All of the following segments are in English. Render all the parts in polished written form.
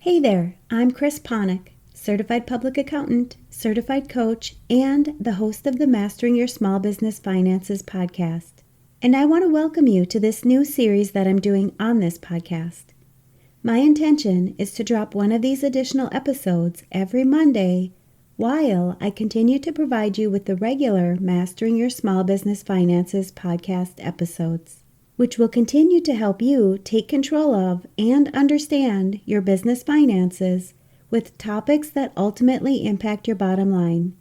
Hey there, I'm Chris Ponick, Certified Public Accountant, Certified Coach, and the host of the Mastering Your Small Business Finances podcast. And I want to welcome you to this new series that I'm doing on this podcast. My intention is to drop one of these additional episodes every Monday while I continue to provide you with the regular Mastering Your Small Business Finances podcast episodes, which will continue to help you take control of and understand your business finances with topics that ultimately impact your bottom line.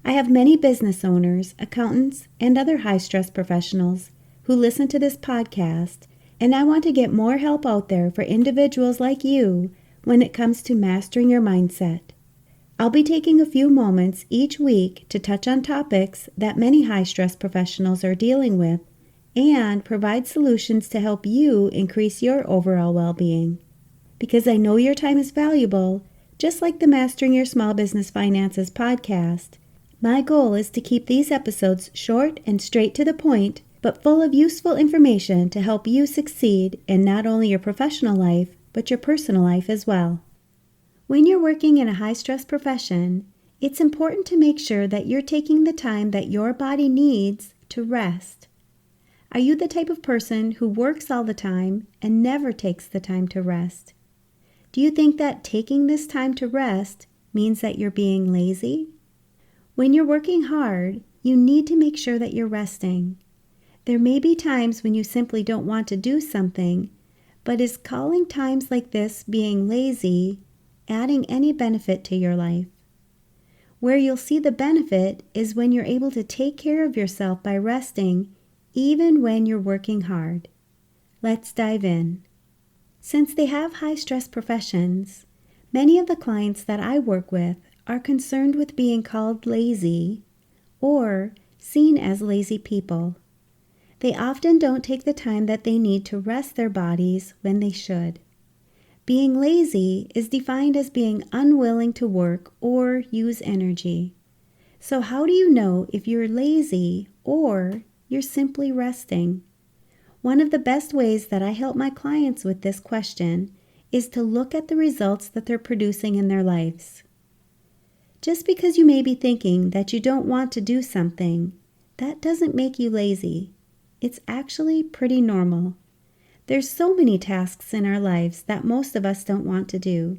I have many business owners, accountants, and other high-stress professionals who listen to this podcast, and I want to get more help out there for individuals like you when it comes to mastering your mindset. I'll be taking a few moments each week to touch on topics that many high-stress professionals are dealing with and provide solutions to help you increase your overall well-being. Because I know your time is valuable, just like the Mastering Your Small Business Finances podcast, my goal is to keep these episodes short and straight to the point, but full of useful information to help you succeed in not only your professional life, but your personal life as well. When you're working in a high-stress profession, it's important to make sure that you're taking the time that your body needs to rest. Are you the type of person who works all the time and never takes the time to rest? Do you think that taking this time to rest means that you're being lazy? When you're working hard, you need to make sure that you're resting. There may be times when you simply don't want to do something, but is calling times like this being lazy adding any benefit to your life? Where you'll see the benefit is when you're able to take care of yourself by resting even when you're working hard. Let's dive in. Since they have high-stress professions, many of the clients that I work with are concerned with being called lazy or seen as lazy people. They often don't take the time that they need to rest their bodies when they should. Being lazy is defined as being unwilling to work or use energy. So how do you know if you're lazy or you're simply resting? One of the best ways that I help my clients with this question is to look at the results that they're producing in their lives. Just because you may be thinking that you don't want to do something, that doesn't make you lazy. It's actually pretty normal. There's so many tasks in our lives that most of us don't want to do,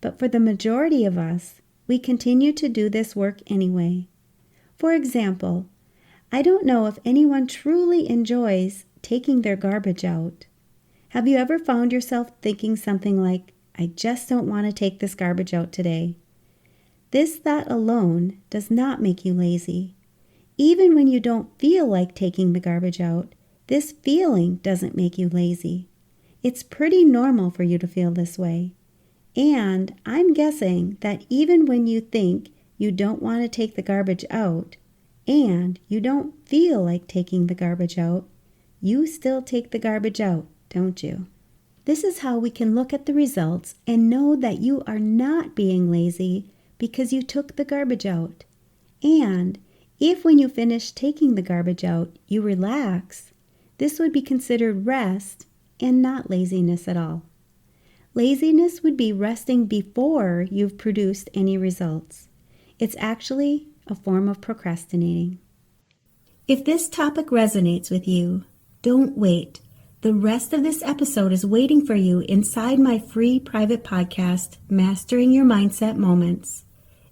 but for the majority of us, we continue to do this work anyway. For example, I don't know if anyone truly enjoys taking their garbage out. Have you ever found yourself thinking something like, I just don't want to take this garbage out today? This thought alone does not make you lazy. Even when you don't feel like taking the garbage out, this feeling doesn't make you lazy. It's pretty normal for you to feel this way. And I'm guessing that even when you think you don't want to take the garbage out, and you don't feel like taking the garbage out, you still take the garbage out, don't you? This is how we can look at the results and know that you are not being lazy because you took the garbage out. And if when you finish taking the garbage out, you relax, this would be considered rest and not laziness at all. Laziness would be resting before you've produced any results. It's actually a form of procrastinating. If this topic resonates with you, don't wait. The rest of this episode is waiting for you inside my free private podcast, Mastering Your Mindset Moments.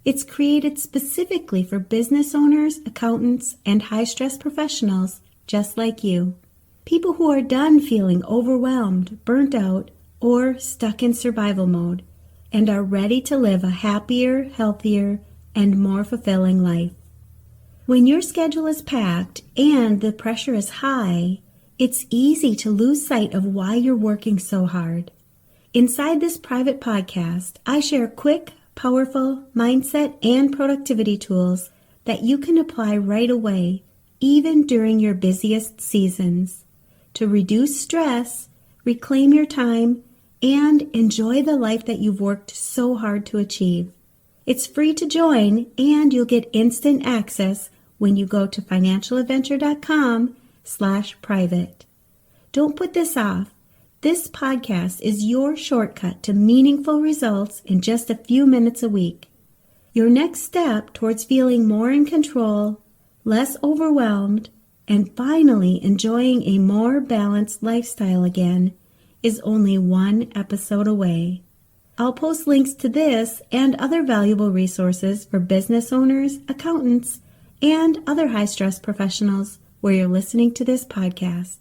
It's created specifically for business owners, accountants, and high-stress professionals just like you. People who are done feeling overwhelmed, burnt out, or stuck in survival mode, and are ready to live a happier, healthier, and more fulfilling life. When your schedule is packed and the pressure is high, it's easy to lose sight of why you're working so hard. Inside this private podcast, I share quick, powerful mindset and productivity tools that you can apply right away, even during your busiest seasons, to reduce stress, reclaim your time, and enjoy the life that you've worked so hard to achieve. It's free to join, and you'll get instant access when you go to financialadventure.com/private. Don't put this off. This podcast is your shortcut to meaningful results in just a few minutes a week. Your next step towards feeling more in control, less overwhelmed, and finally enjoying a more balanced lifestyle again is only one episode away. I'll post links to this and other valuable resources for business owners, accountants, and other high-stress professionals where you're listening to this podcast.